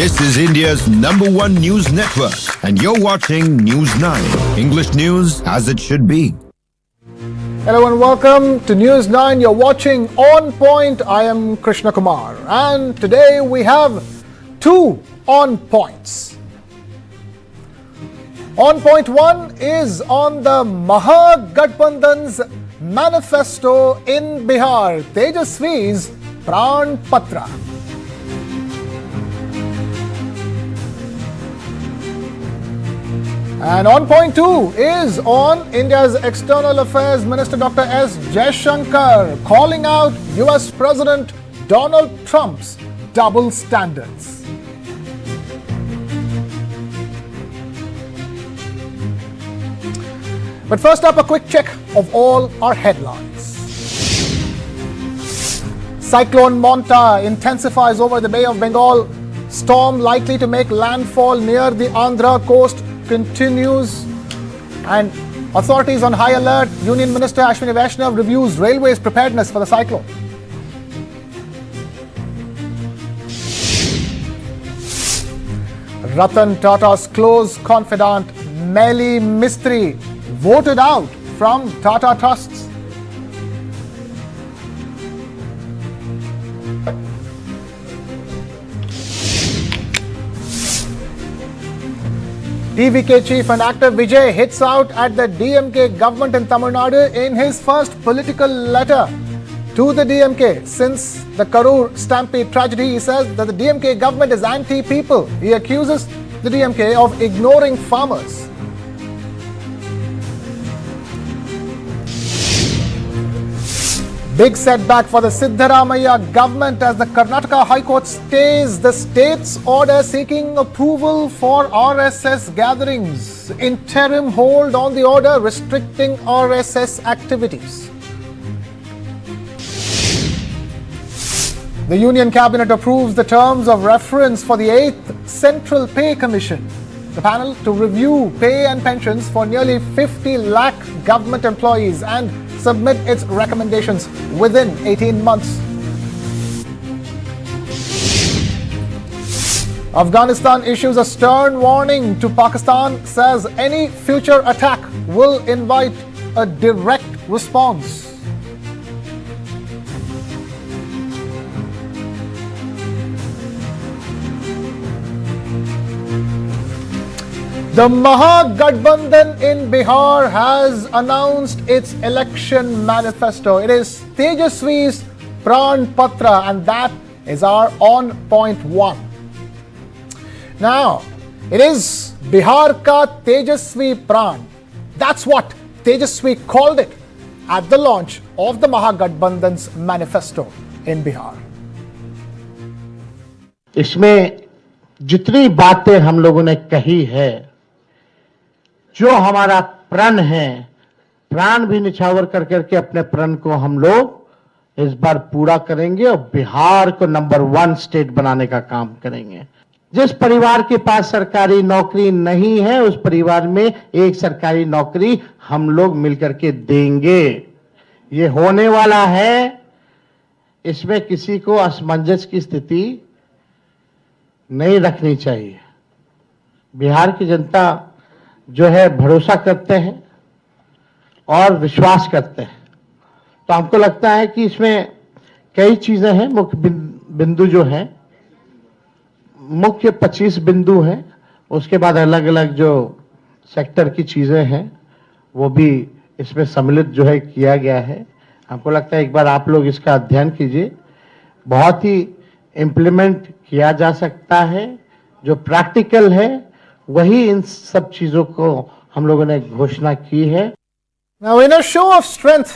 This is India's #1 news network and you're watching News 9. English news as it should be. Hello and welcome to News 9. You're watching On Point. I am Krishna Kumar and today we have two On Points. On Point 1 is on the Mahagathbandhan's Manifesto in Bihar, Tejaswi's Pran Patra. And on point 2 is on India's External Affairs Minister Dr. S. Jaishankar calling out US President Donald Trump's double standards. But first up, a quick check of all our headlines. Cyclone Monta intensifies over the Bay of Bengal. Storm likely to make landfall near the Andhra coast continues, and authorities on high alert. Union Minister Ashwini Vaishnav reviews railways preparedness for the cyclone. Ratan Tata's close confidant Meli Mistry voted out from Tata Trusts. TVK chief and actor Vijay hits out at the DMK government in Tamil Nadu in his first political letter to the DMK since the Karur stampede tragedy. He says that the DMK government is anti-people. He accuses the DMK of ignoring farmers. Big setback for the Siddaramaiah government as the Karnataka High Court stays the state's order seeking approval for RSS gatherings. Interim hold on the order restricting RSS activities. The Union Cabinet approves the terms of reference for the 8th Central Pay Commission, the panel to review pay and pensions for nearly 50 lakh government employees and submit its recommendations within 18 months. Afghanistan issues a stern warning to Pakistan, says any future attack will invite a direct response. The Mahagathbandhan in Bihar has announced its election manifesto. It is Tejaswi's Pran Patra, and that is our On Point 1. Now, it is Bihar ka Tejaswi Pran. That's what Tejaswi called it at the launch of the Mahagathbandhan's manifesto in Bihar. इसमें जितनी बातें हम लोगों ने कही है, जो हमारा प्रण है, प्राण भी निछावर कर करके अपने प्रण को हम लोग इस बार पूरा करेंगे और बिहार को नंबर 1 स्टेट बनाने का काम करेंगे। जिस परिवार के पास सरकारी नौकरी नहीं है, उस परिवार में एक सरकारी नौकरी हम लोग मिलकर के देंगे। ये होने वाला है, इसमें किसी को असमंजस की स्थिति नहीं रखनी चाहिए। बिहार की जनता जो है भरोसा करते हैं और विश्वास करते हैं, तो हमको लगता है कि इसमें कई चीजें हैं। मुख्य बिंदु जो है, मुख्य 25 बिंदु हैं, उसके बाद अलग अलग जो सेक्टर की चीजें हैं वो भी इसमें सम्मिलित जो है किया गया है। हमको लगता है एक बार आप लोग इसका अध्ययन कीजिए, बहुत ही इम्प्लीमेंट किया जा सकता है। जो प्रैक्टिकल है वही इन सब चीजों को हम लोगों ने घोषणा की है। Now, in a show of strength,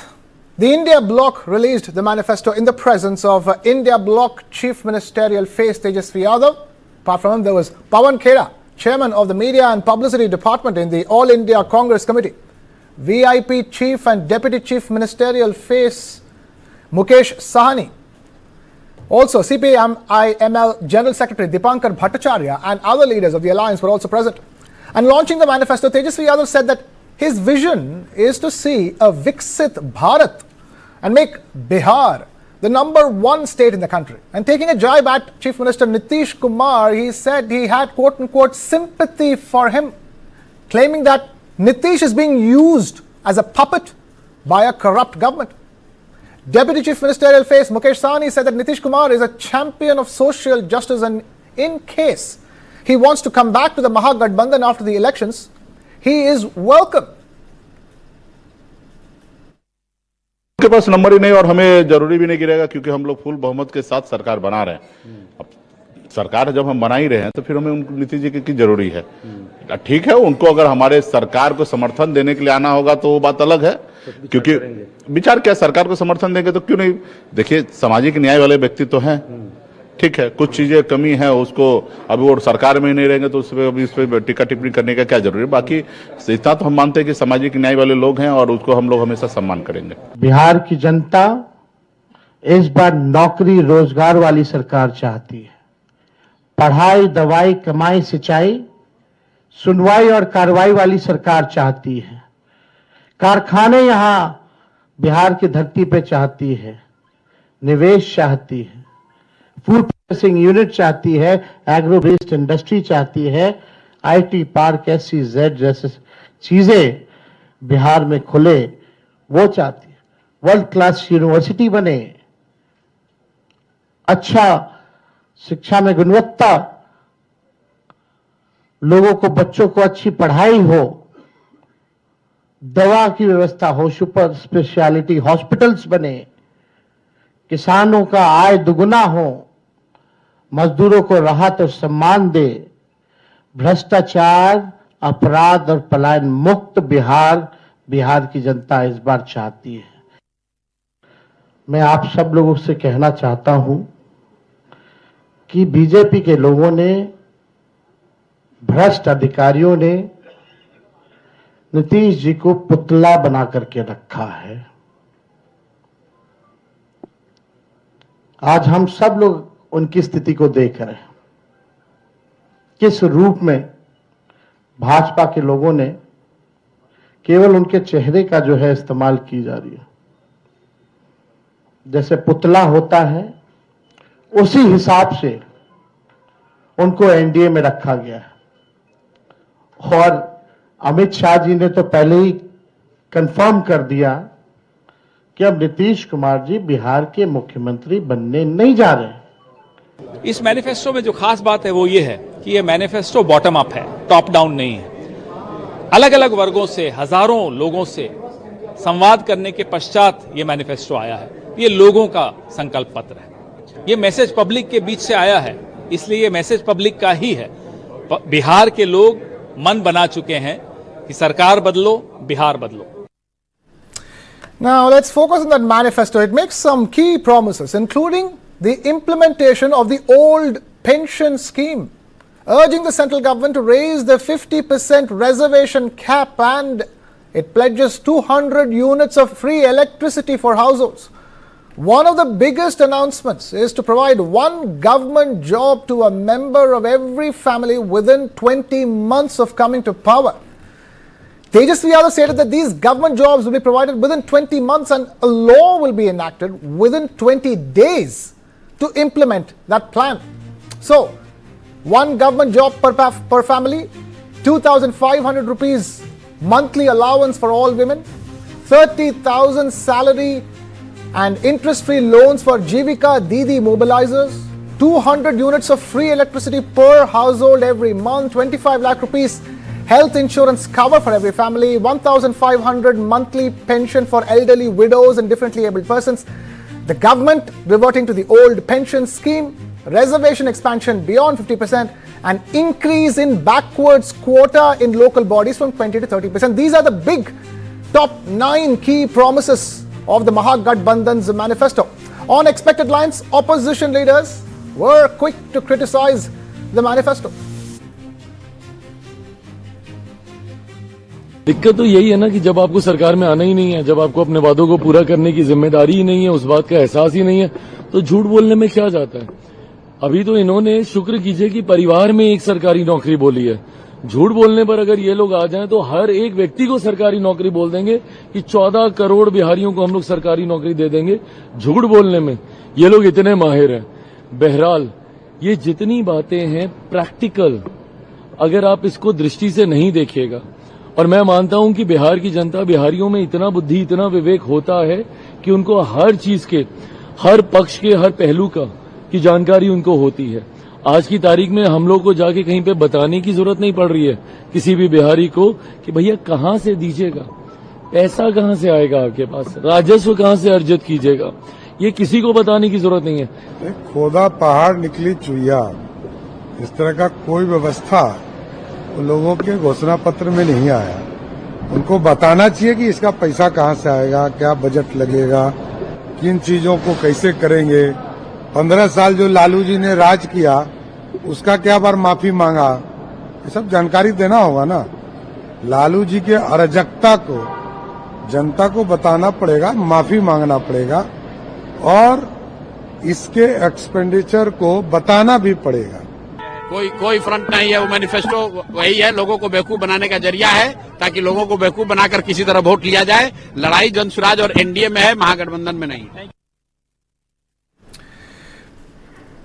the India Bloc released the manifesto in the presence of India Bloc Chief Ministerial Face Tejaswi Yadav. Apart from him, there was Pawan Khera, Chairman of the Media and Publicity Department in the All India Congress Committee. VIP Chief and Deputy Chief Ministerial Face Mukesh Sahani. Also, CPIML General Secretary Dipankar Bhattacharya and other leaders of the alliance were also present. And launching the manifesto, Tejaswi Yadav said that his vision is to see a Viksit Bharat and make Bihar the #1 state in the country. And taking a jibe at Chief Minister Nitish Kumar, he said he had quote-unquote sympathy for him, claiming that Nitish is being used as a puppet by a corrupt government. Deputy Chief Ministerial Face Mukesh Sahni said that Nitish Kumar is a champion of social justice, and in case he wants to come back to the Mahagathbandhan after the elections, he is welcome. उनके पास number ही नहीं और हमें जरूरी भी नहीं गिरेगा, क्योंकि हम लोग फुल बहुमत के साथ सरकार बना रहे हैं। अब सरकार जब हम बना ही रहे हैं तो फिर हमें उनको नीतीश जी की जरूरी है। ठीक है, उनको अगर हमारे सरकार को समर्थन देने के लिए आना होगा तो वो बात अलग है, क्योंकि विचार क्या, सरकार को समर्थन देंगे तो क्यों नहीं। देखिए, सामाजिक न्याय वाले व्यक्ति तो हैं, ठीक है, कुछ चीजें कमी है, उसको अभी वो सरकार में ही नहीं रहेंगे तो उस पर टीका टिप्पणी करने का क्या जरूरी है। बाकी इतना तो हम मानते हैं कि सामाजिक न्याय वाले लोग हैं और उसको हम लोग हमेशा सम्मान करेंगे। बिहार की जनता इस बार नौकरी रोजगार वाली सरकार चाहती है। पढ़ाई, दवाई, कमाई, सिंचाई, सुनवाई और कार्रवाई वाली सरकार चाहती है। कारखाने यहां बिहार की धरती पे चाहती है, निवेश चाहती है, फूड प्रोसेसिंग यूनिट चाहती है, एग्रो बेस्ड इंडस्ट्री चाहती है, आईटी पार्क, SEZ जैसे चीजें बिहार में खुले, वो चाहती है। वर्ल्ड क्लास यूनिवर्सिटी बने, अच्छा शिक्षा में गुणवत्ता, लोगों को, बच्चों को अच्छी पढ़ाई हो, दवा की व्यवस्था हो, सुपर स्पेशलिटी हॉस्पिटल्स बने, किसानों का आय दुगुना हो, मजदूरों को राहत और सम्मान दे, भ्रष्टाचार, अपराध और पलायन मुक्त बिहार की जनता इस बार चाहती है। मैं आप सब लोगों से कहना चाहता हूं कि बीजेपी के लोगों ने, भ्रष्ट अधिकारियों ने नीतीश जी को पुतला बना करके रखा है। आज हम सब लोग उनकी स्थिति को देख रहे हैं, किस रूप में भाजपा के लोगों ने केवल उनके चेहरे का जो है इस्तेमाल की जा रही है। जैसे पुतला होता है उसी हिसाब से उनको एनडीए में रखा गया है। और अमित शाह जी ने तो पहले ही कंफर्म कर दिया कि अब नीतीश कुमार जी बिहार के मुख्यमंत्री बनने नहीं जा रहे। इस मैनिफेस्टो में जो खास बात है वो ये है कि ये मैनिफेस्टो बॉटम अप है, टॉप डाउन नहीं है। अलग अलग वर्गों से, हजारों लोगों से संवाद करने के पश्चात ये मैनिफेस्टो आया है। ये लोगों का संकल्प पत्र है। ये मैसेज पब्लिक के बीच से आया है, इसलिए ये मैसेज पब्लिक का ही है। बिहार के लोग मन बना चुके हैं कि सरकार बदलो, बिहार बदलो। Now let's focus on that manifesto. It makes some key promises, including the implementation of the old pension scheme, urging the central government to raise the 50% reservation cap, and it pledges 200 units of free electricity for households. One of the biggest announcements is to provide one government job to a member of every family within 20 months of coming to power. Tejasvi Yadav stated that these government jobs will be provided within 20 months and a law will be enacted within 20 days to implement that plan. So, one government job per family, 2,500 rupees monthly allowance for all women, 30,000 salary and interest-free loans for Jivika Didi mobilizers, 200 units of free electricity per household every month, 25 lakh rupees health insurance cover for every family, 1,500 monthly pension for elderly widows and differently abled persons, the government reverting to the old pension scheme, reservation expansion beyond 50%, and increase in backwards quota in local bodies from 20 to 30%. These are the big top 9 key promises of the Mahagathbandhan's manifesto. On expected lines, opposition leaders were quick to criticize the manifesto. दिक्कत तो यही है ना कि जब आपको सरकार में आना ही नहीं है, जब आपको अपने वादों को पूरा करने की जिम्मेदारी ही नहीं है, उस बात का एहसास ही नहीं है, तो झूठ बोलने में क्या जाता है। अभी तो इन्होंने शुक्र कीजिए कि परिवार में एक सरकारी नौकरी बोली है, झूठ बोलने पर अगर ये लोग आ जाएं तो हर एक व्यक्ति को सरकारी नौकरी बोल देंगे कि 14 करोड़ बिहारियों को हम लोग सरकारी नौकरी दे देंगे। झूठ बोलने में ये लोग इतने माहिर हैं। बहरहाल ये जितनी बातें हैं प्रैक्टिकल, अगर आप इसको दृष्टि से नहीं देखिएगा, और मैं मानता हूं कि बिहार की जनता, बिहारियों में इतना बुद्धि, इतना विवेक होता है कि उनको हर चीज के, हर पक्ष के, हर पहलू का की जानकारी उनको होती है। आज की तारीख में हम लोग को जाके कहीं पे बताने की जरूरत नहीं पड़ रही है किसी भी बिहारी को कि भैया कहां से दीजिएगा, पैसा कहां से आएगा आपके पास, राजस्व कहां से अर्जित कीजिएगा, ये किसी को बताने की जरूरत नहीं है। खोदा पहाड़ निकली चुईया, इस तरह का कोई व्यवस्था लोगों के घोषणा पत्र में नहीं आया। उनको बताना चाहिए कि इसका पैसा कहां से आएगा, क्या बजट लगेगा, किन चीजों को कैसे करेंगे। 15 साल जो लालू जी ने राज किया उसका क्या बार माफी मांगा, ये सब जानकारी देना होगा ना। लालू जी के अराजकता को जनता को बताना पड़ेगा, माफी मांगना पड़ेगा और इसके एक्सपेंडिचर को बताना भी पड़ेगा। कोई फ्रंट नहीं है, वो मैनिफेस्टो वही है, लोगों को बेवकूफ बनाने का जरिया है ताकि लोगों को बेवकूफ बनाकर किसी तरह वोट लिया जाए। लड़ाई जनसुराज और एनडीए में है, महागठबंधन में नहीं।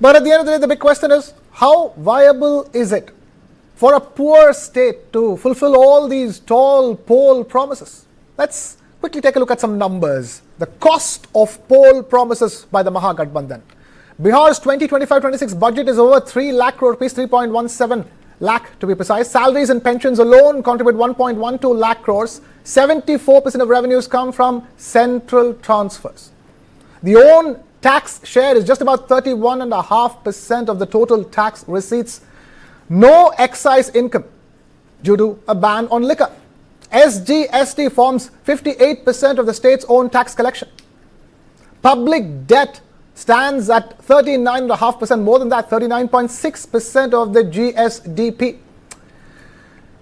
But at the end of the day, the big question is, how viable is it for a poor state to fulfill all these tall poll promises? Let's quickly take a look at some numbers. The cost of poll promises by the Mahagathbandhan. Bihar's 2025-26 budget is over 3 lakh crore rupees, 3.17 lakh to be precise. Salaries and pensions alone contribute 1.12 lakh crores. 74% of revenues come from central transfers. The own tax share is just about 31.5% of the total tax receipts. No excise income due to a ban on liquor. SGST forms 58% of the state's own tax collection. Public debt stands at 39.5%, more than that, 39.6% of the GSDP.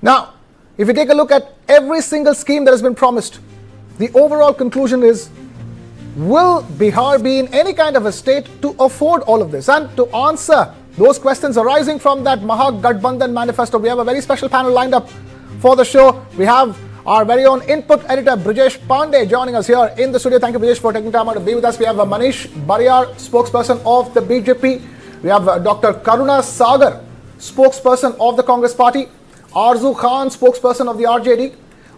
Now, if you take a look at every single scheme that has been promised, the overall conclusion is, will Bihar be in any kind of a state to afford all of this? And to answer those questions arising from that Mahagathbandhan manifesto, we have a very special panel lined up for the show. We have our very own input editor Brijesh Pandey joining us here in the studio. Thank you, Brijesh, for taking time out to be with us. We have Manish Bariyar, spokesperson of the BJP. We have Dr. Karuna Sagar, spokesperson of the Congress Party. Arzu Khan, spokesperson of the RJD.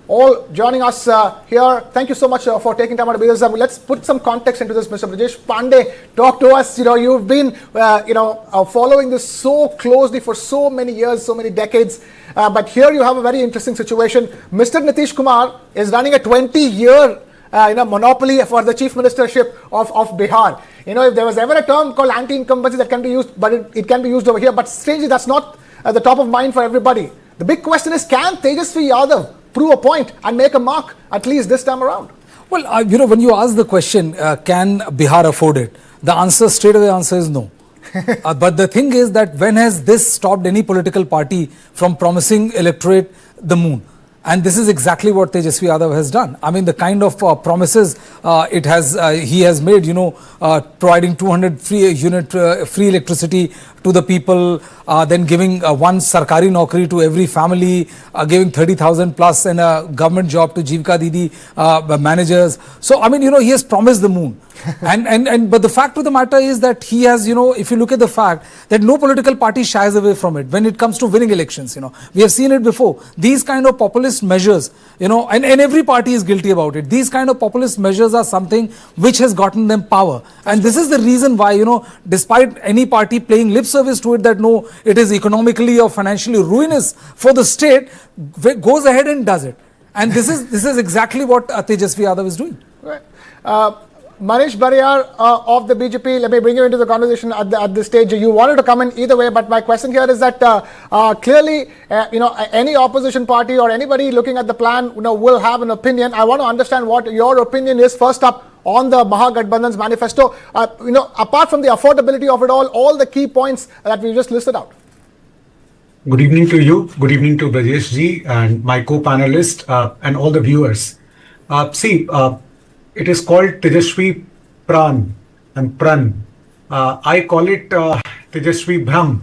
All joining us here. Thank you so much for taking time out to be with us. Let's put some context into this, Mr. Brijesh Pandey. Talk to us. You've been, following this so closely for so many years, so many decades. But here you have a very interesting situation. Mr. Nitish Kumar is running a 20-year monopoly for the chief ministership of Bihar. If there was ever a term called anti-incumbency that can be used, but it can be used over here. But strangely, that's not at the top of mind for everybody. The big question is, can Tejasvi Yadav prove a point and make a mark at least this time around? Well, when you ask the question, can Bihar afford it? The answer, straight away answer is no. But the thing is that when has this stopped any political party from promising electorate the moon? And this is exactly what Tejasvi Yadav has done. I mean, the kind of promises he has made, providing 200 free electricity to the people, then giving one sarkari naukri to every family, giving 30,000 plus in a government job to Jeevika Didi managers. So, I mean, he has promised the moon. But the fact of the matter is that he has, if you look at the fact that no political party shies away from it when it comes to winning elections, we have seen it before. These kind of populist measures, and every party is guilty about it. These kind of populist measures are something which has gotten them power. And this is the reason why, despite any party playing lip service to it that no, it is economically or financially ruinous for the state, goes ahead and does it. And this is exactly what Tejasvi Yadav is doing. Right. Manish Bariyar of the BJP, let me bring you into the conversation at this stage. You wanted to come in either way, but my question here is that clearly, any opposition party or anybody looking at the plan, will have an opinion. I want to understand what your opinion is. First up, on the Mahagathbandhan's manifesto, apart from the affordability of it all the key points that we just listed out. Good evening to you. Good evening to Brajesh ji and my co-panelist and all the viewers. It is called Tejasvi Pran and Pran. I call it Tejasvi Brahm.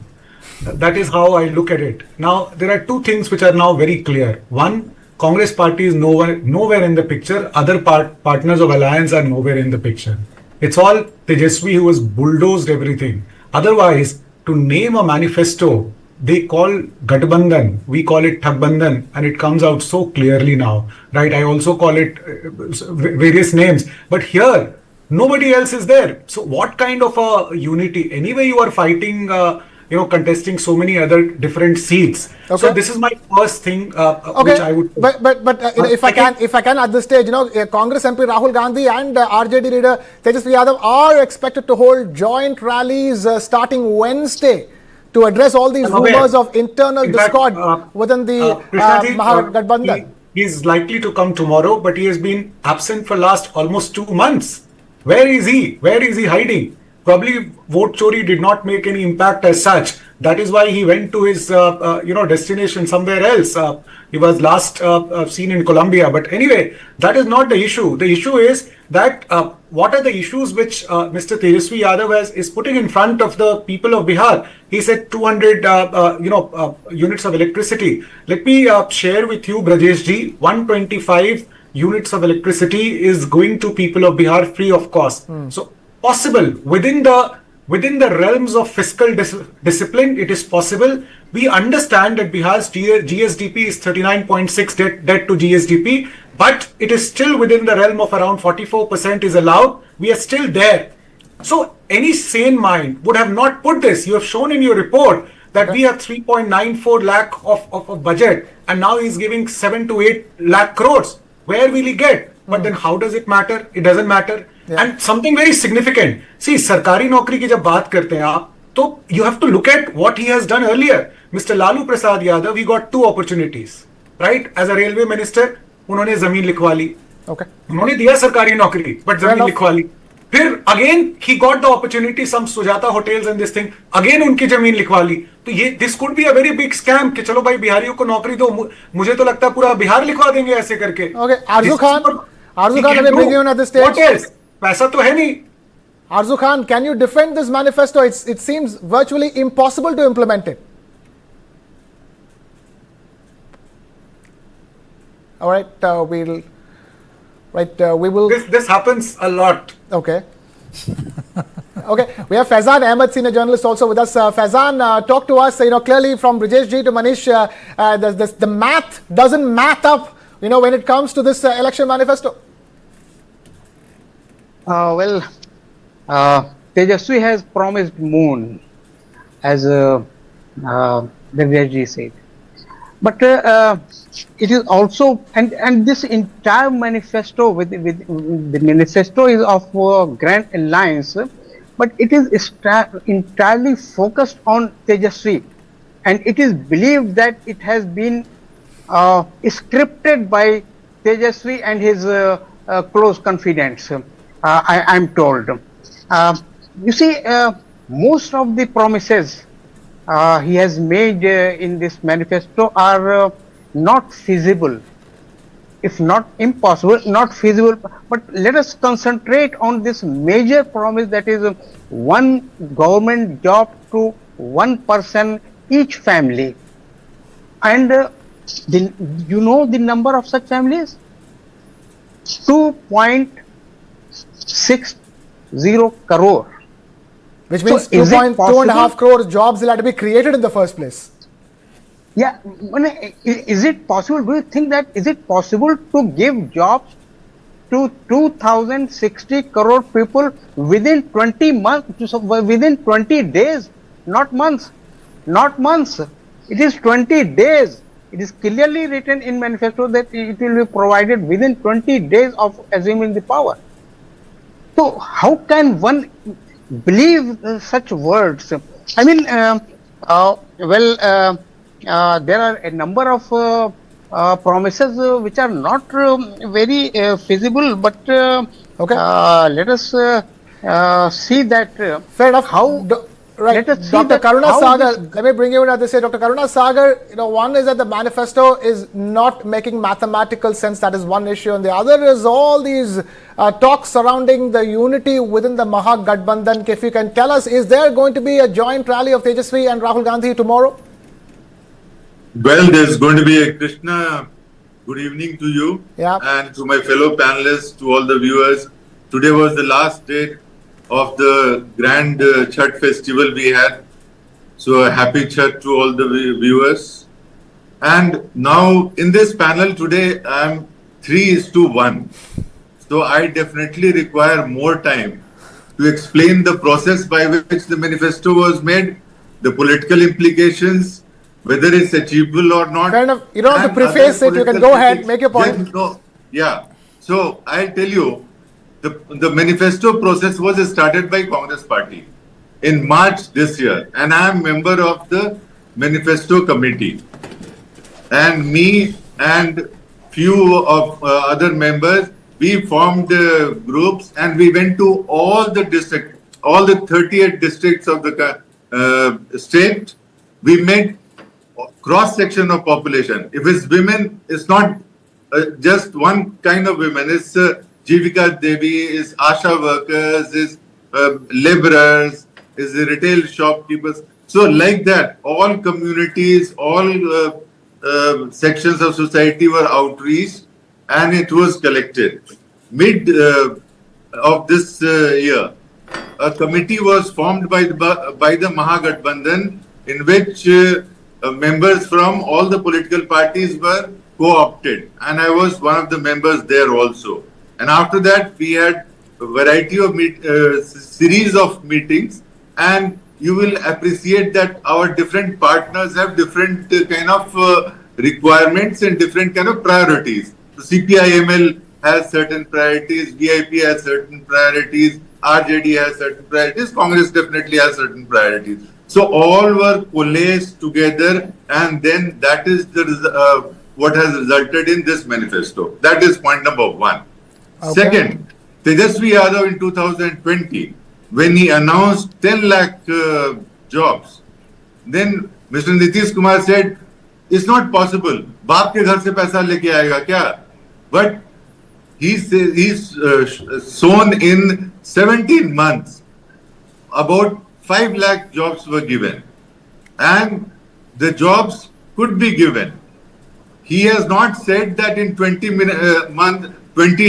That is how I look at it. Now, there are two things which are now very clear. One, Congress party is nowhere in the picture. Other partners of alliance are nowhere in the picture. It's all Tejasvi who has bulldozed everything. Otherwise, to name a manifesto, they call Gathbandhan, we call it Thakbandhan, and it comes out so clearly now, right? I also call it various names, but here nobody else is there. So what kind of a unity? Anyway, you are fighting, contesting so many other different seats. Okay. So this is my first thing, which I would. But if I can at this stage, Congress MP Rahul Gandhi and RJD leader Tejasvi Yadav are expected to hold joint rallies starting Wednesday to address all these rumors of internal discord within the Mahagathbandhan. He is likely to come tomorrow, but he has been absent for last almost 2 months. Where is he? Where is he hiding? Probably vote chori did not make any impact as such. That is why he went to his destination somewhere else. He was last seen in Colombia. But anyway, that is not the issue. The issue is that what are the issues which Mr. Tejasvi Yadav is putting in front of the people of Bihar? He said 200 units of electricity. Let me share with you, Brajesh ji, 125 units of electricity is going to people of Bihar free of cost. So possible within the realms of fiscal discipline, it is possible. We understand that Bihar's GSDP is 39.6 debt to GSDP, but it is still within the realm of around 44% is allowed. We are still there. So any sane mind would have not put this. You have shown in your report that we have 3.94 lakh of budget, and now he's giving 7 to 8 lakh crores. Where will he get? But then how does it matter? It doesn't matter. Yeah. And something very significant. See, sarkari naukri ki jab baat karte hain aap, to you have to look at what he has done earlier. Mr. Lalu Prasad Yadav, he got 2 opportunities, right? As a railway minister, उन्होंने जमीन लिखवा ली. Okay. उन्होंने दिया सरकारी नौकरी, but जमीन लिखवा ली. फिर again he got the opportunity, some Sujata hotels and this thing. Again उनकी जमीन लिखवा ली. तो ये this could be a very big scam कि चलो भाई बिहारियों को नौकरी दो. मुझे तो लगता है पूरा बिहार लिखवा देंगे ऐसे करके. Okay. Arzu Khan, let me bring you in at this stage. What else? पैसा तो है नहीं. Arzu Khan, can you defend this manifesto? It seems virtually impossible to implement it. All right, we will. This happens a lot. Okay. Okay, we have Faizan Ahmed, senior journalist, also with us. Faizan, talk to us. Clearly from Brijesh ji to Manish, the math doesn't math up. When it comes to this election manifesto. Tejasvi has promised moon, as Brijesh ji said. But it is also, and this entire manifesto, the manifesto is of Grand Alliance, but it is entirely focused on Tejasvi, and it is believed that it has been scripted by Tejasvi and his close confidants. I am told. You see, most of the promises he has made in this manifesto are not feasible, if not impossible, not feasible. But let us concentrate on this major promise, that is one government job to one person, each family. And you know the number of such families? 2.60 crore. Which means so 2.5 crore jobs will have to be created in the first place. Yeah, is it possible? Do you think that is it possible to give jobs to 2,060 crore people within 20 months, within 20 days, not months, not months. It is 20 days. It is clearly written in manifesto that it will be provided within 20 days of assuming the power. So how can one believe such words? I mean, there are a number of promises which are not very feasible, but let us see that fair enough. How Right. Let us see Dr. that Karuna how Sagar, this- let me bring you in at this here. Dr. Karuna Sagar, one is that the manifesto is not making mathematical sense. That is one issue. And the other is all these talks surrounding the unity within the Mahagathbandhan. If you can tell us, is there going to be a joint rally of Tejasvi and Rahul Gandhi tomorrow? Well, there's going to be a Krishna. Good evening to you and to my fellow panelists, to all the viewers. Today was the last day of the grand Chhat festival we had. So a happy Chhat to all the viewers. And now in this panel today, I'm 3:1. So I definitely require more time to explain the process by which the manifesto was made, the political implications, whether it's achievable or not. Fair enough. You don't have to preface it. You can go ahead, make your point. So I'll tell you, the manifesto process was started by Congress Party in March this year, and I am member of the manifesto committee. And me and few of other members, we formed groups and we went to all the districts, all the 38 districts of the state. We met cross section of population. If it's women, it's not just one kind of women. It's Jivika Devi, is Asha workers, is laborers, is retail shopkeepers. So like that, all communities, all sections of society were outreached and it was collected. Mid of this year, a committee was formed by the Mahagathbandhan in which members from all the political parties were co-opted, and I was one of the members there also. And after that, we had a variety of series of meetings, and you will appreciate that our different partners have different kind of requirements and different kind of priorities. So CPIML has certain priorities, VIP has certain priorities, RJD has certain priorities, Congress definitely has certain priorities. So all were coalesced together, and then that is the what has resulted in this manifesto. That is point number one. Okay. Second, Tejasvi Yadav in 2020, when he announced 10 lakh jobs, then Mr. Nitish Kumar said, it's not possible. Baap ke ghar se paisa leke aayega kya? But he's shown in 17 months, about 5 lakh jobs were given. And the jobs could be given. He has not said that in 20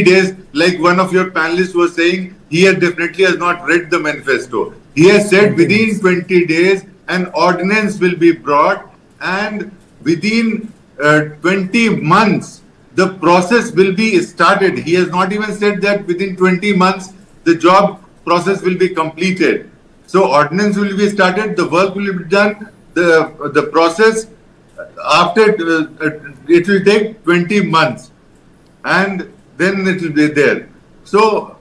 days, like one of your panelists was saying, he definitely has not read the manifesto. He has said within 20 days, an ordinance will be brought, and within 20 months, the process will be started. He has not even said that within 20 months, the job process will be completed. So ordinance will be started, the work will be done, the process after it will take 20 months, and then it will be there. So,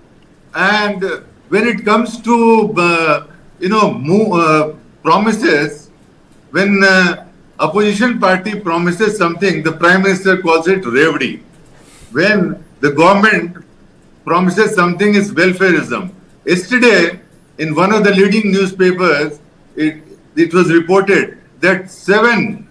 and when it comes to promises, when opposition party promises something, the Prime Minister calls it revdi. When the government promises something, is welfareism. Yesterday, in one of the leading newspapers, it was reported that 7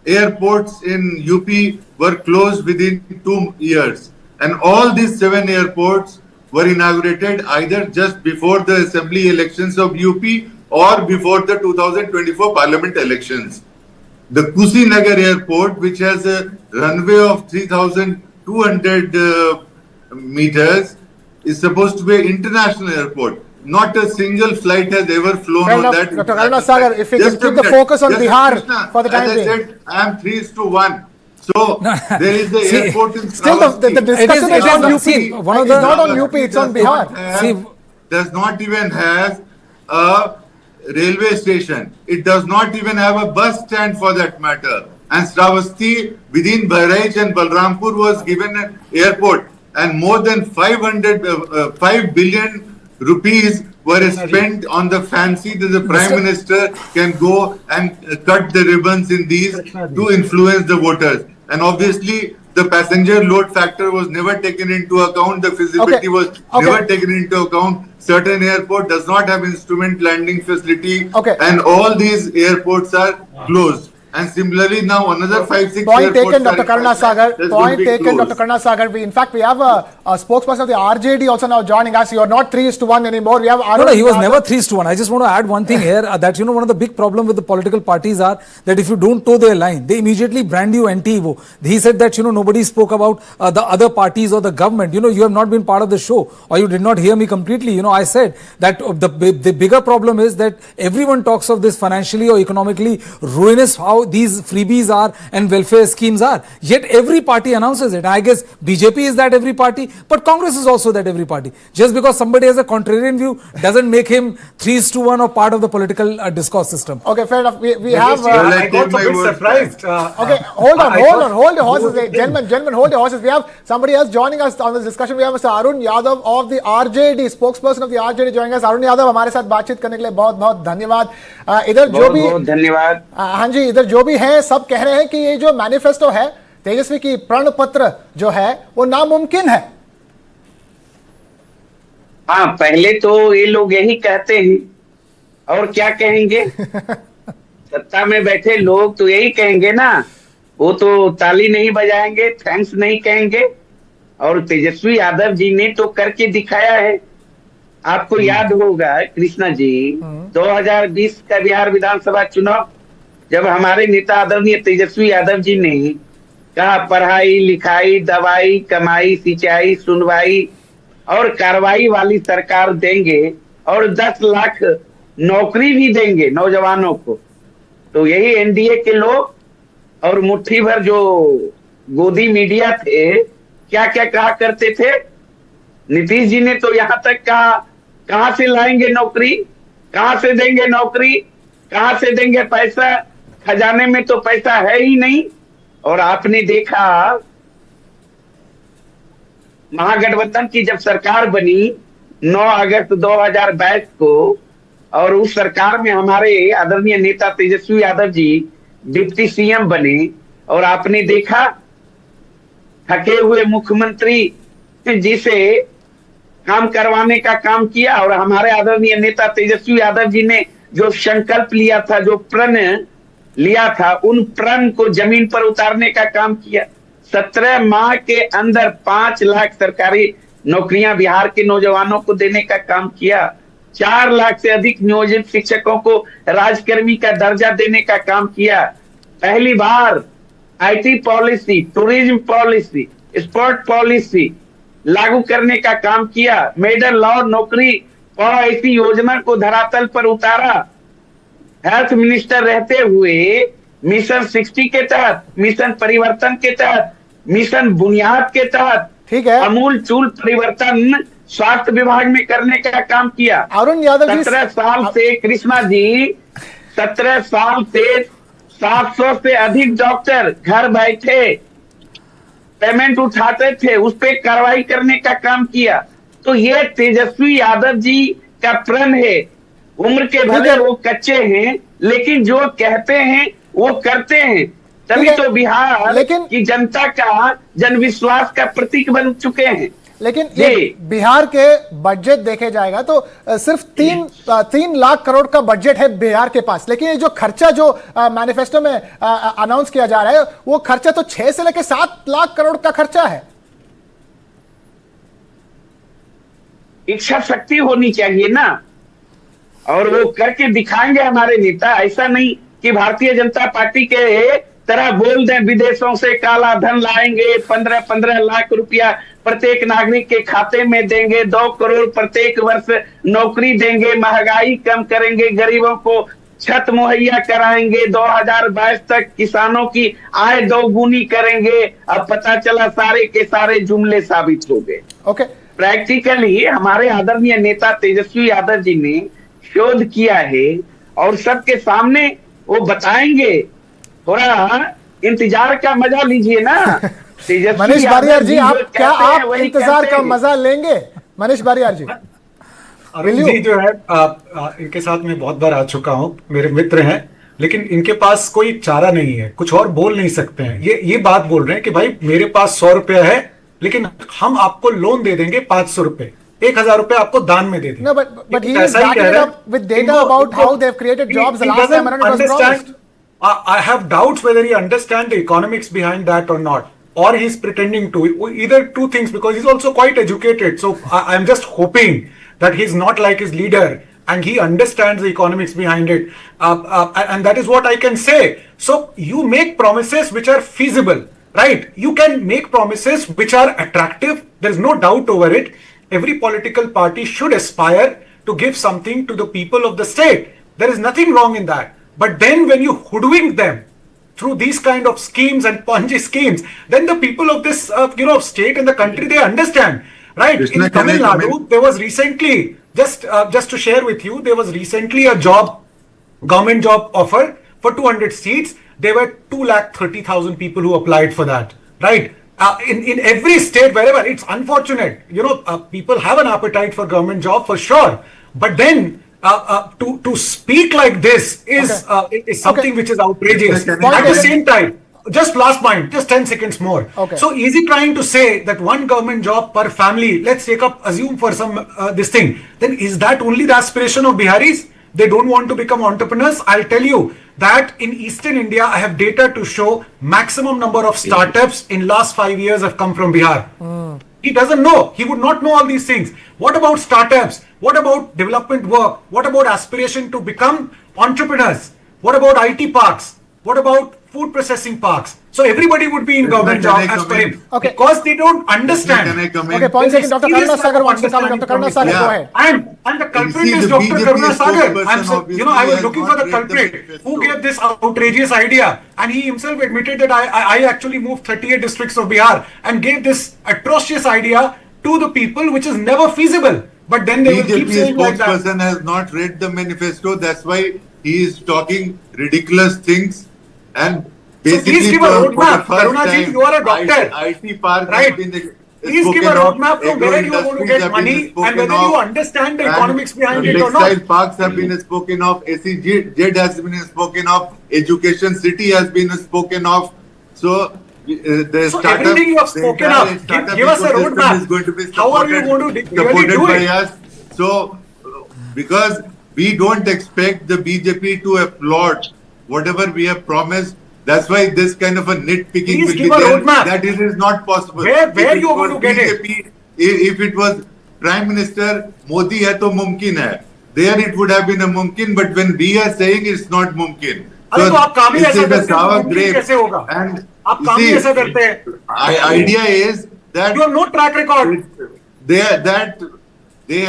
airports in UP were closed within 2 years. And all these 7 airports were inaugurated either just before the assembly elections of UP or before the 2024 parliament elections. The Kusinagar airport, which has a runway of 3,200 meters, is supposed to be an international airport. Not a single flight has ever flown on that. Dr. Karuna Sagar, if we can keep the focus on Bihar for the time being. As I said, I am 3:1. So there is the airport in still the discussion is on UP. It's not on UP, it's on Bihar. Does not even have a railway station. It does not even have a bus stand for that matter. And Shravasti within Bahraich and Balrampur was given an airport, and more than 5 billion rupees were spent on the fancy that the Prime Minister can go and cut the ribbons in these to influence the voters. And obviously, the passenger load factor was never taken into account. The feasibility was never taken into account. certain airport does not have instrument landing facility, Okay. and all these airports are closed. And similarly, now another 5-6 Point airports taken, are Dr. in Karuna pipeline. Sagar. That's going to Point be taken, closed. Dr. Karuna Sagar. In fact, we have a spokesperson of the RJD also now joining us. You are not 3:1 anymore. We have No, he was never 3:1. I just want to add one thing here that one of the big problem with the political parties are that if you don't toe their line, they immediately brand you anti-Evo. He said that nobody spoke about the other parties or the government. You have not been part of the show, or you did not hear me completely. I said that the bigger problem is that everyone talks of this financially or economically ruinous how these freebies are and welfare schemes are. Yet every party announces it. I guess BJP is that every party, but Congress is also that every party. Just because somebody has a contrarian view doesn't make him 3:1 or part of the political discourse system. Okay, fair enough. We have. I got a bit surprised. Okay, hold on, hold your horses, gentlemen, hold your horses. We have somebody else joining us on this discussion. We have Mr. Arun Yadav of the RJD, spokesperson of the RJD joining us. Arun Yadav हमारे साथ बातचीत करने के लिए बहुत बहुत धन्यवाद. इधर जो भी धन्यवाद. हाँ जी, इधर जो भी है सब कह रहे हैं कि ये जो मैनिफेस्टो है तेजस्वी की प्रण पत्र जो है वो नामुमकिन है. हाँ, पहले तो ये लोग यही कहते हैं और क्या कहेंगे. सत्ता में बैठे लोग तो यही कहेंगे ना. वो तो ताली नहीं बजाएंगे, थैंक्स नहीं कहेंगे. और तेजस्वी यादव जी ने तो करके दिखाया है. आपको याद होगा कृष्णा जी, 2020 का बिहार विधानसभा चुनाव जब हमारे नेता आदरणीय तेजस्वी यादव जी ने कहा पढ़ाई लिखाई दवाई कमाई सिंचाई सुनवाई और कार्रवाई वाली सरकार देंगे और 10 लाख नौकरी भी देंगे नौजवानों को, तो यही एनडीए के लोग और मुट्ठी भर जो गोदी मीडिया थे क्या क्या कहा करते थे. नीतीश जी ने तो यहां तक कहा कहां से लाएंगे नौकरी, कहां से देंगे नौकरी, कहां से देंगे पैसा, खजाने में तो पैसा है ही नहीं. और आपने देखा महागठबंधन की जब सरकार बनी 9 अगस्त 2022 को और उस सरकार में हमारे आदरणीय नेता तेजस्वी यादव जी डिप्टी सीएम बने और आपने देखा थके हुए मुख्यमंत्री जी से काम करवाने का काम किया और हमारे आदरणीय नेता तेजस्वी यादव जी ने जो संकल्प लिया था, जो प्रण लिया था, उन प्रण को जमीन पर उतारने का काम किया. 17 माह के अंदर 5 लाख सरकारी नौकरियां बिहार के नौजवानों को देने का काम किया. 4 लाख से अधिक नियोजित शिक्षकों को राजकर्मी का दर्जा देने का काम किया. पहली बार IT policy, tourism policy, sport policy लागू करने का काम किया. मेडल लॉ नौकरी ऐसी योजना को धरातल पर उतारा. हेल्थ मिनिस्टर रहते हुए मिशन 60 के तहत, मिशन परिवर्तन के तहत, मिशन बुनियाद के तहत ठीक है अमूल चूल परिवर्तन स्वास्थ्य विभाग में करने का काम किया. अरुण यादव जी 17 साल से कृष्णा जी 17 साल से 700 से अधिक डॉक्टर घर बैठे पेमेंट उठाते थे, उस पर कार्रवाई करने का काम किया. तो ये तेजस्वी यादव जी का प्रण है. उम्र के भले वो कच्चे हैं लेकिन जो कहते हैं वो करते हैं, तभी तो बिहार की जनता का जनविश्वास का प्रतीक बन चुके हैं. लेकिन ये बिहार के बजट देखे जाएगा तो सिर्फ 3 लाख करोड़ का बजट है बिहार के पास, लेकिन ये जो खर्चा जो मैनिफेस्टो में अनाउंस किया जा रहा है वो खर्चा तो 6 से लेकर 7 लाख करोड़ का खर्चा है. इच्छा शक्ति होनी चाहिए ना, और वो करके दिखाएंगे हमारे नेता. ऐसा नहीं कि भारतीय जनता पार्टी के तरह बोल दें विदेशों से काला धन लाएंगे, 15-15 लाख रुपया प्रत्येक नागरिक के खाते में देंगे, 2 करोड़ प्रत्येक वर्ष नौकरी देंगे, महंगाई कम करेंगे, गरीबों को छत मुहैया कराएंगे, 2022 तक किसानों की आय 2 गुनी करेंगे. अब पता चला सारे के सारे जुमले साबित हो गए. ओके, प्रैक्टिकली हमारे आदरणीय नेता तेजस्वी यादव जी ने शोध किया है और सबके सामने वो बताएंगे. थोड़ा इंतजार का मजा लीजिए ना. मनीष बारियार जी, क्या आप इंतजार का मजा लेंगे? मनीष बारियार जी. अरुण जी जो है इनके साथ मैं बहुत बार आ चुका हूं, मेरे मित्र हैं, लेकिन इनके पास कोई चारा नहीं है, कुछ और बोल नहीं सकते हैं. ये बात बोल रहे हैं कि भाई मेरे पास 100 रुपया है लेकिन हम आपको लोन दे देंगे 500 रुपए. 1000 रुपए आपको दान में दे दें। No, but he is ऐसा ही backing कह it रहा है। up with data इनको- about how इनको- they've created jobs the he last time doesn't around it was promised. I have doubts whether he understands the economics behind that or not, or he's pretending to. Either two things, because he's also quite educated. So I'm just hoping that he's not like his leader and he understands the economics behind it. And that is what I can say. So you make promises which are feasible, right? You can make promises which are attractive. There's no doubt over it. Every political party should aspire to give something to the people of the state. There is nothing wrong in that. But then when you hoodwink them through these kind of schemes and Ponzi schemes, then the people of this state and the country, they understand, right? Krishna, In can I Tamil come Nadu, in? there was recently, just to share with you, there was recently a government job offer for 200 seats. There were 230,000 people who applied for that, right? In every state, wherever, it's unfortunate, people have an appetite for government job for sure, but then to speak like this is something which is outrageous. At the same time, just last point, just 10 seconds more. Okay. So easy trying to say that one government job per family, let's assume for some this thing, then is that only the aspiration of Biharis? They don't want to become entrepreneurs? I'll tell you that in Eastern India, I have data to show maximum number of startups in last 5 years have come from Bihar. He doesn't know. He would not know all these things. What about startups? What about development work? What about aspiration to become entrepreneurs? What about IT parks? What about food processing parks? So everybody would be in government Can I job as come per in? him. Okay. Because they don't understand. Can I come in? Okay, point There's second, a Dr. serious Karuna Sagar lack of wants to come in. Dr. Karuna understanding Sagar, from go ahead. And the culprit see, is the Dr. BJP Karuna Sagar. spokesperson obviously I was has looking not for the read the culprit manifesto. who gave this outrageous idea, and he himself admitted that I actually moved 38 districts of Bihar and gave this atrocious idea to the people, which is never feasible. But then they will keep BJP saying like that. spokesperson has not read the manifesto. That's why he is talking ridiculous things. And basically, please give a for roadmap. the first Karunaji, time, you are a doctor. IT park Right. has been Please give a spoken of, roadmap from where you are going to agro-industries get have been money and spoken whether of, you understand the and economics behind it or textile not. parks have been spoken of, SEZ has been spoken of, education city has been spoken of. So the So startup, everything you have the spoken entire of, startup give us a ecosystem roadmap. is going to be How are you supported- going to really supported do by it? us. So because we don't expect the BJP to applaud whatever we have promised. That's why this kind of a nitpicking Please will give be a there. roadmap. That it is not possible. Where If it you are was going to get it? BJP, if it was Prime Minister Modi hai to mumkin hai. There it would have been a mumkin, but when we are saying it's not mumkin. अरे तो आप काम ही it's ऐसा a करते हैं, sour मुमकिन grape. कैसे होगा? And आप you काम ही see, ऐसा करते हैं. idea is that You have no track record. they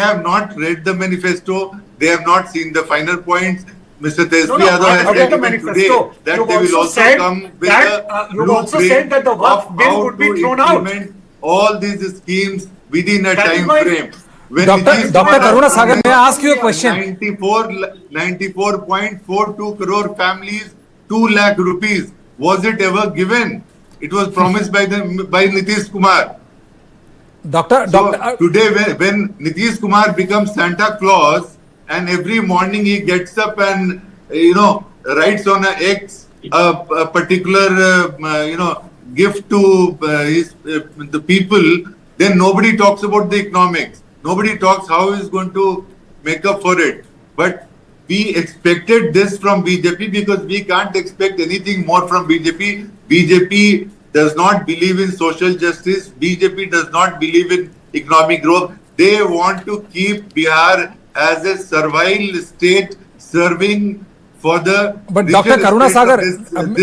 have not read the manifesto. They have not seen the final points. Mr. Tejasvi No, Yadav I has have read said the even manifesto. today that You've they will also also said come with that, a you've also blueprint said that the work of bill how would be to thrown out. implement all these schemes within a That is time why- frame. When Dr. Nitish Dr. Kumar Karuna has Sagar, may I promised ask you a question? 94.42 crore families, 2 lakh rupees. Was it ever given? It was promised by Nitish Kumar. Today, when Nitish Kumar becomes Santa Claus, and every morning he gets up and writes on a X a particular gift to the people, then nobody talks about the economics. Nobody talks how he's going to make up for it. But we expected this from BJP because we can't expect anything more from BJP. BJP does not believe in social justice. BJP does not believe in economic growth. They want to keep Bihar as a servile state serving for the. But Dr. Karuna Sagar,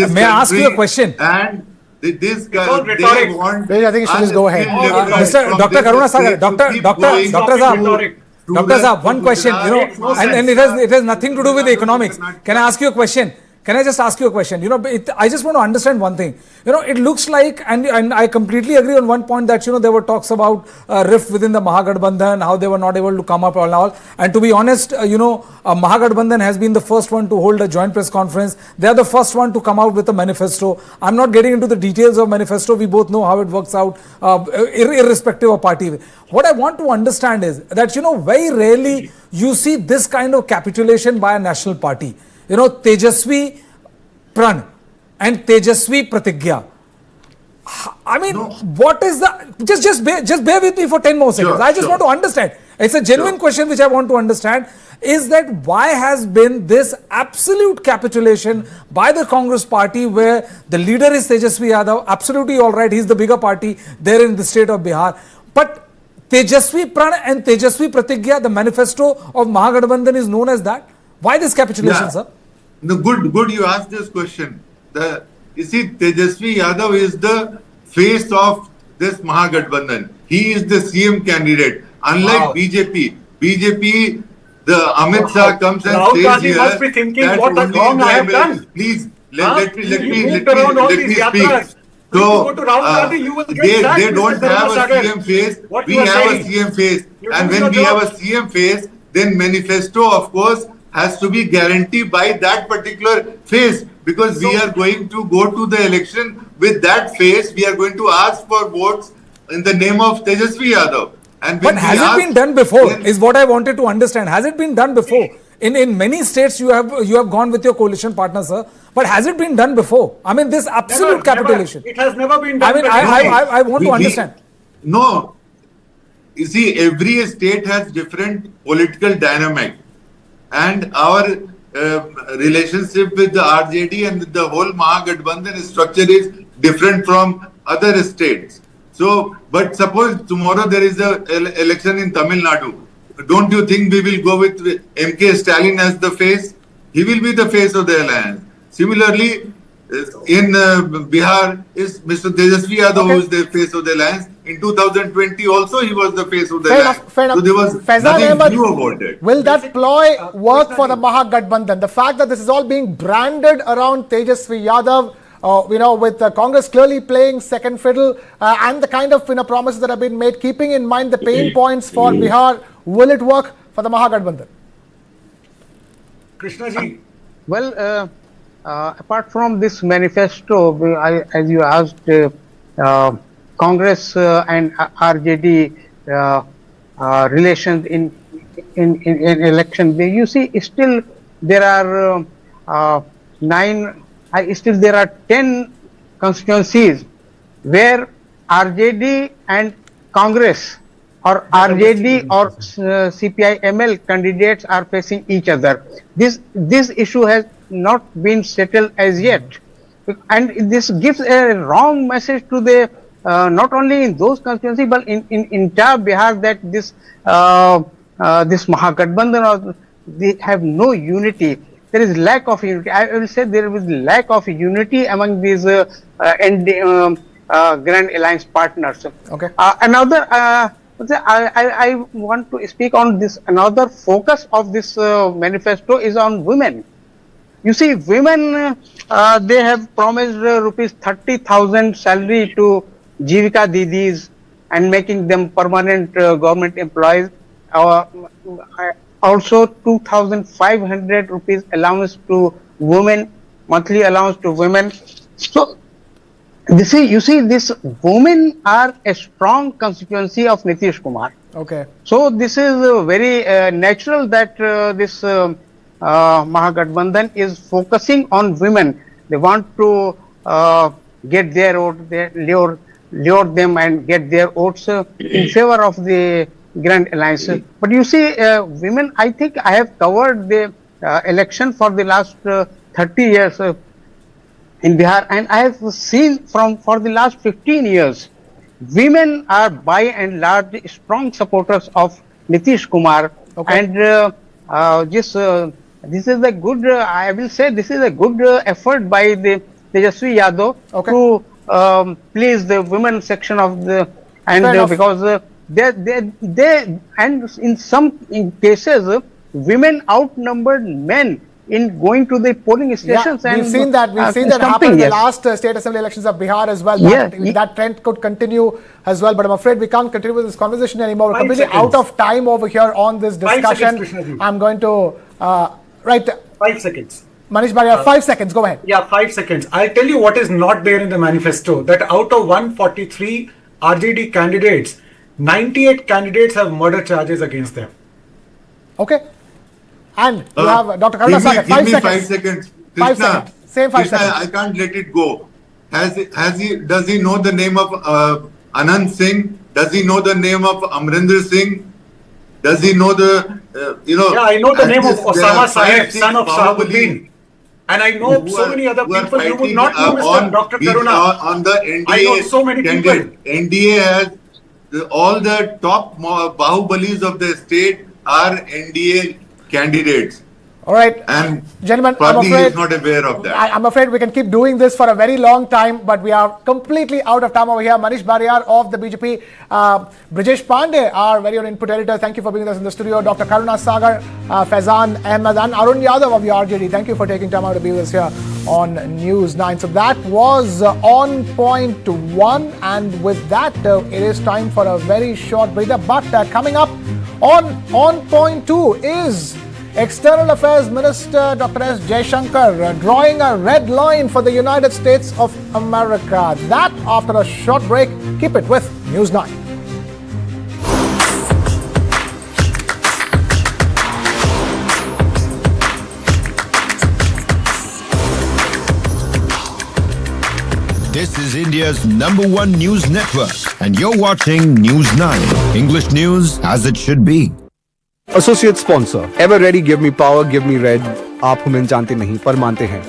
may I ask you a question? And this guy, all they rhetoric. want. I think you should just go ahead. Dr. Karuna Sagar, Dr. Saab, one question, and it has nothing to do with the economics. Can I ask you a question? Can I just ask you a question? I just want to understand one thing. It looks like, and I completely agree on one point that, there were talks about rift within the Mahagathbandhan, how they were not able to come up and all. And to be honest, Mahagathbandhan has been the first one to hold a joint press conference. They are the first one to come out with a manifesto. I'm not getting into the details of manifesto. We both know how it works out, irrespective of party. What I want to understand is that, very rarely you see this kind of capitulation by a national party. Tejasvi Pran and Tejasvi Pratigya. I mean, what is the... Just bear with me for 10 more seconds. I just want to understand. It's a genuine question which I want to understand, is that why has been this absolute capitulation by the Congress party, where the leader is Tejasvi Yadav, absolutely all right, he's the bigger party there in the state of Bihar, but Tejasvi Pran and Tejasvi Pratigya, the manifesto of Mahagathbandhan, is known as that. Why this capitulation, sir? No, good you asked this question. You see, Tejasvi Yadav is the face of this Mahagathbandhan. He is the CM candidate. Unlike BJP, the Amit Shah comes and says here must be thinking, that what only wrong I have the done. Please, let me these speak. So, they don't have a CM face. We have a CM face. And when we have a CM face, then manifesto, of course, has to be guaranteed by that particular face, because we are going to go to the election with that face. We are going to ask for votes in the name of Tejasvi Yadav. And but has it been done before, is what I wanted to understand. Has it been done before? In many states you have gone with your coalition partner, sir. But has it been done before? I mean, this absolute capitulation. It has never been done. I mean, I want to understand. No. You see, every state has different political dynamic. And our relationship with the RJD and the whole Mahagathbandhan structure is different from other states. So, but suppose tomorrow there is an election in Tamil Nadu. Don't you think we will go with MK Stalin as the face? He will be the face of the alliance. Similarly, in Bihar is Mr. Tejasvi Yadav, who is the face of the alliance. In 2020 also he was the face of the alliance. Fair enough. So there was nothing new about it. Will that ploy work for the Mahagathbandhan? The fact that this is all being branded around Tejasvi Yadav, with Congress clearly playing second fiddle, and the kind of promises that have been made, keeping in mind the pain points for Bihar, will it work for the Mahagathbandhan? Krishna ji. Well, apart from this manifesto, as you asked, Congress and RJD relations in election, you see, still there are 10 constituencies where RJD and Congress or RJD or CPI-ML candidates are facing each other. This issue has not been settled as yet, and this gives a wrong message to the not only in those constituencies but in entire Bihar, that this Mahagathbandhan, they have no unity. There is lack of unity. I will say there is lack of unity among these Grand Alliance partners. Okay. Another, I want to speak on this. Another focus of this manifesto is on women. You see, women, they have promised rupees 30,000 salary to Jivika Didis and making them permanent government employees. Also 2,500 rupees allowance to women, monthly allowance to women. So, you see, this women are a strong constituency of Nitish Kumar. Okay. So, this is very natural that this Mahagathbandhan is focusing on women. They want to get their vote, lure them and get their votes in favor of the Grand Alliance. But you see, women, I think I have covered the election for the last 30 years in Bihar, and I have seen for the last 15 years, women are by and large strong supporters of Nitish Kumar. Okay. And this is a good, I will say, this is a good effort by the Tejasvi Yadav to please the women section of the, and because they and in some cases women outnumbered men in going to the polling stations. Yeah, and we've seen that happen in the last state assembly elections of Bihar as well. That trend could continue as well, but I'm afraid we can't continue with this conversation anymore. We're completely out of time over here on this discussion. I'm going to 5 seconds. Manish Bharia, 5 seconds, go ahead. Yeah, 5 seconds. I'll tell you what is not there in the manifesto, that out of 143 RJD candidates, 98 candidates have murder charges against them. Okay. And you have Dr. Karuna Sagar, 5 seconds. 5 seconds. Krishna, 5 seconds. Same 5 seconds. I can't let it go. Does he know the name of Anand Singh? Does he know the name of Amrinder Singh? Does he know the, Yeah, I know the name of there Osama are five, Saheb, six son of Bahubalis Sahabuddin. And I know who so are- many other who are people. You would fighting, not know Mr. Dr. Karuna. on the NDA I know so many candidate. people. NDA has all the top Bahubalis of the state are NDA candidates. All right, And gentlemen, I'm probably he afraid is not aware of that. I'm afraid we can keep doing this for a very long time, but we are completely out of time over here. Manish Bariyar of the BJP, Brijesh Pandey, our very own input editor, thank you for being with us in the studio. Dr. Karuna Sagar, Faizan Ahmed, and Arun Yadav of the RJD, thank you for taking time out to be with us here on News 9. So that was On Point 1, and with that, it is time for a very short breather. But coming up on Point 2 is External Affairs Minister Dr. S. Jaishankar drawing a red line for the United States of America. That after a short break. Keep it with News 9. This is India's #1 news network, and you're watching News 9. English news as it should be. Associate sponsor ever ready give me power give me red आप हमें जानते नहीं पर मानते हैं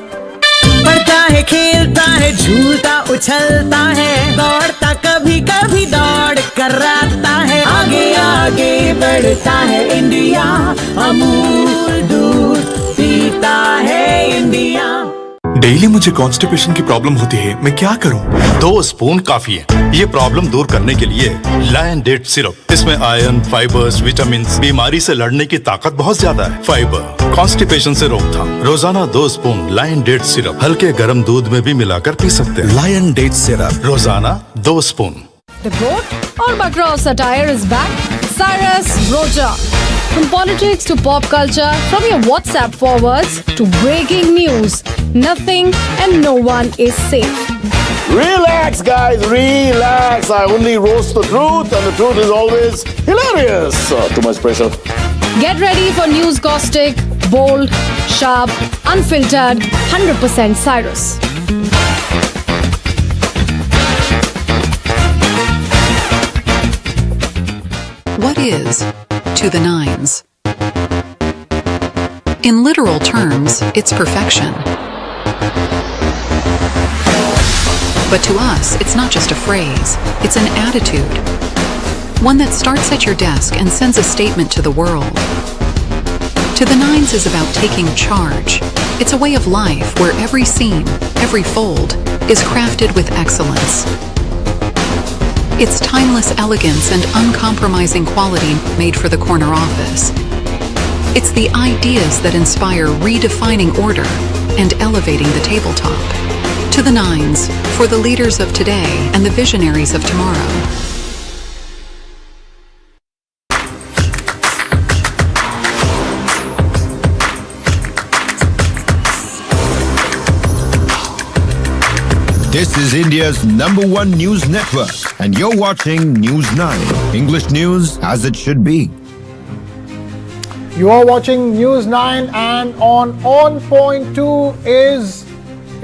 पढ़ता है खेलता है झूलता उछलता है दौड़ता कभी कभी दौड़ कराता है आगे आगे बढ़ता है इंडिया अमूल दूध पीता है इंडिया। डेली मुझे कॉन्स्टिपेशन की प्रॉब्लम होती है, मैं क्या करूं? 2 स्पून काफी है। ये प्रॉब्लम दूर करने के लिए लायन डेट सिरप। इसमें आयरन, फाइबर्स, विटामिन्स, बीमारी से लड़ने की ताकत बहुत ज्यादा है। फाइबर, कॉन्स्टिपेशन से रोकथाम। रोजाना 2 स्पून लायन डेट सिरप हल्के गर्म दूध में भी मिलाकर पी सकते हैं। लायन डेट सिरप रोजाना 2 spoon. The goat or butter of satire is back. Cyrus Roja. From politics to pop culture, from your WhatsApp forwards to breaking news, nothing and no one is safe. Relax, guys, relax. I only roast the truth, and the truth is always hilarious. Too much pressure. Get ready for news caustic, bold, sharp, unfiltered, 100% Cyrus. What is to the nines? In literal terms, it's perfection. But to us, it's not just a phrase, it's an attitude. One that starts at your desk and sends a statement to the world. To the nines is about taking charge. It's a way of life where every seam, every fold, is crafted with excellence. It's timeless elegance and uncompromising quality made for the corner office. It's the ideas that inspire redefining order and elevating the tabletop. To the nines, for the leaders of today and the visionaries of tomorrow. This is India's #1 news network, and you're watching News 9. English news as it should be. You are watching News 9, and on Point 2 is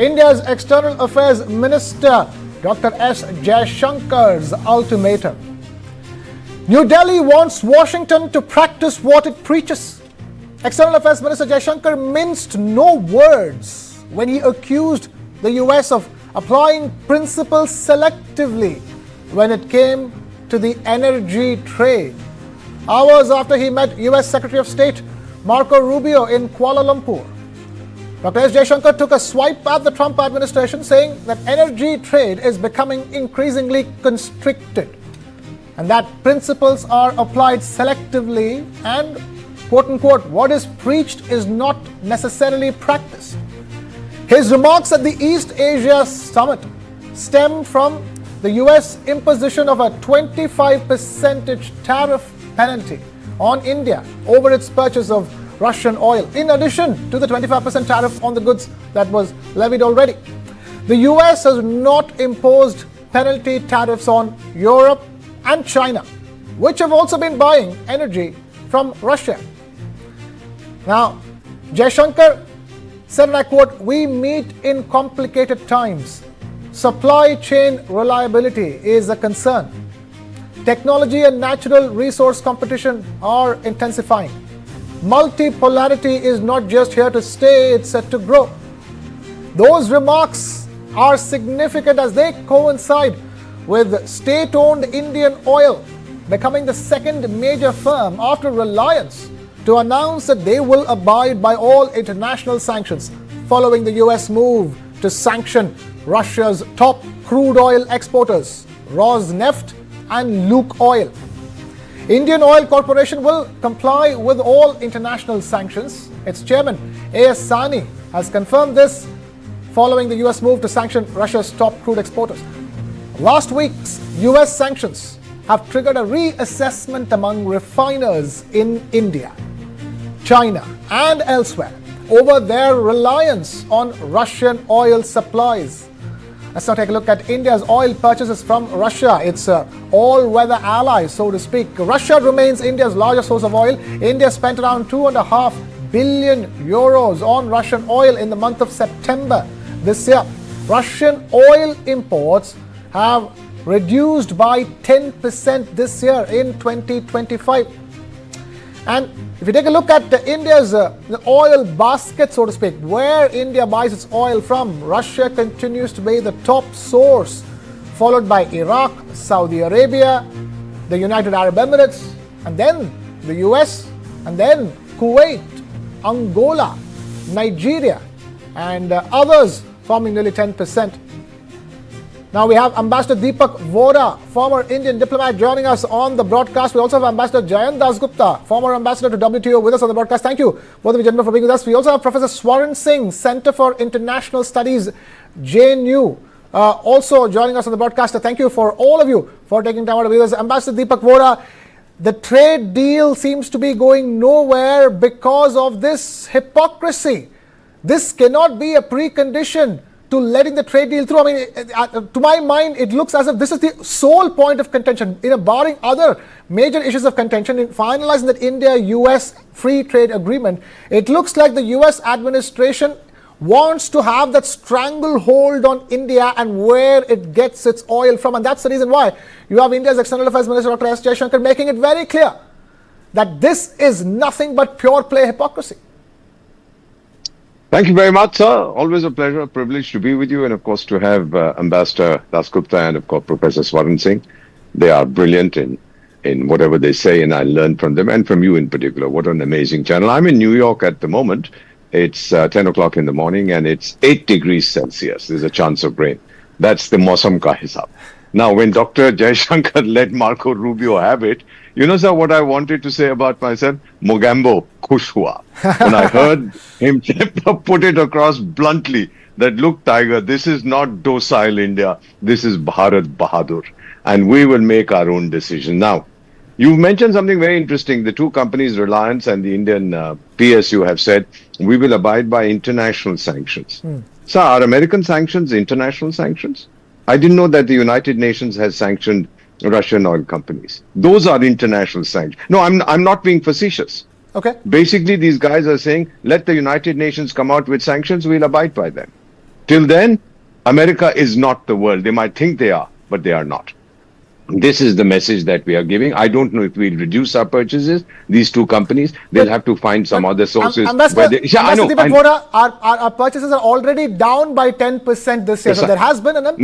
India's External Affairs Minister Dr. S. Jaishankar's ultimatum. New Delhi wants Washington to practice what it preaches. External Affairs Minister Jaishankar minced no words when he accused the US of applying principles selectively when it came to the energy trade. Hours after he met US Secretary of State Marco Rubio in Kuala Lumpur, Dr. S. Jaishankar took a swipe at the Trump administration, saying that energy trade is becoming increasingly constricted and that principles are applied selectively and, quote unquote, what is preached is not necessarily practiced. His remarks at the East Asia Summit stem from the US imposition of a 25% tariff penalty on India over its purchase of Russian oil, in addition to the 25% tariff on the goods that was levied already. The US has not imposed penalty tariffs on Europe and China, which have also been buying energy from Russia. Now, Jaishankar said, and I quote, "We meet in complicated times. Supply chain reliability is a concern. Technology and natural resource competition are intensifying. Multipolarity is not just here to stay, it's set to grow. Those remarks are significant as they coincide with state-owned Indian Oil becoming the second major firm after Reliance to announce that they will abide by all international sanctions following the US move to sanction Russia's top crude oil exporters, Rosneft and Lukoil. Indian Oil Corporation will comply with all international sanctions. Its chairman, A.S. Sani, has confirmed this following the US move to sanction Russia's top crude exporters. Last week's US sanctions have triggered a reassessment among refiners in India, China and elsewhere over their reliance on Russian oil supplies. Let's now take a look at India's oil purchases from Russia. It's all-weather ally, so to speak. Russia remains India's largest source of oil. India spent around 2.5 billion euros on Russian oil in the month of September this year. Russian oil imports have reduced by 10% this year in 2025. And if you take a look at India's the oil basket, so to speak, where India buys its oil from, Russia continues to be the top source, followed by Iraq, Saudi Arabia, the United Arab Emirates, and then the US, and then Kuwait, Angola, Nigeria, and others forming nearly 10%. Now we have Ambassador Deepak Vora, former Indian diplomat, joining us on the broadcast. We also have Ambassador Jayant Dasgupta, former ambassador to WTO, with us on the broadcast. Thank you, both of you gentlemen, for being with us. We also have Professor Swaran Singh, Center for International Studies, JNU, also joining us on the broadcast. Thank you for all of you for taking time out to be with us. Ambassador Deepak Vora, the trade deal seems to be going nowhere because of this hypocrisy. This cannot be a precondition to letting the trade deal through. I mean, to my mind, it looks as if this is the sole point of contention, barring other major issues of contention, in finalizing that India-US free trade agreement. It looks like the US administration wants to have that stranglehold on India and where it gets its oil from. And that's the reason why you have India's External Affairs Minister, Dr. S. Jaishankar, making it very clear that this is nothing but pure play hypocrisy. Thank you very much, sir. Always a pleasure, a privilege to be with you, and of course to have Ambassador Dasgupta and of course Professor Swaran Singh. They are brilliant in whatever they say, and I learn from them and from you in particular. What an amazing channel. I'm in New York at the moment. It's 10 o'clock in the morning and it's 8 degrees Celsius. There's a chance of rain. That's the Mausam ka hisab. Now, when Dr. Jaishankar let Marco Rubio have it, you know, sir, what I wanted to say about myself? Mogambo khush hua. When I heard him put it across bluntly that, look, Tiger, this is not docile India. This is Bharat Bahadur. And we will make our own decision. Now, you've mentioned something very interesting. The two companies, Reliance and the Indian PSU, have said, we will abide by international sanctions. Sir, are American sanctions international sanctions? I didn't know that the United Nations has sanctioned Russian oil companies. Those are international sanctions. No, I'm not being facetious. Okay. Basically, these guys are saying, let the United Nations come out with sanctions, we'll abide by them. Till then, America is not the world. They might think they are, but they are not. This is the message that we are giving. I don't know if we'll reduce our purchases. These two companies, they'll have to find some other sources. Our purchases are already down by 10% this year. So there has been an impact.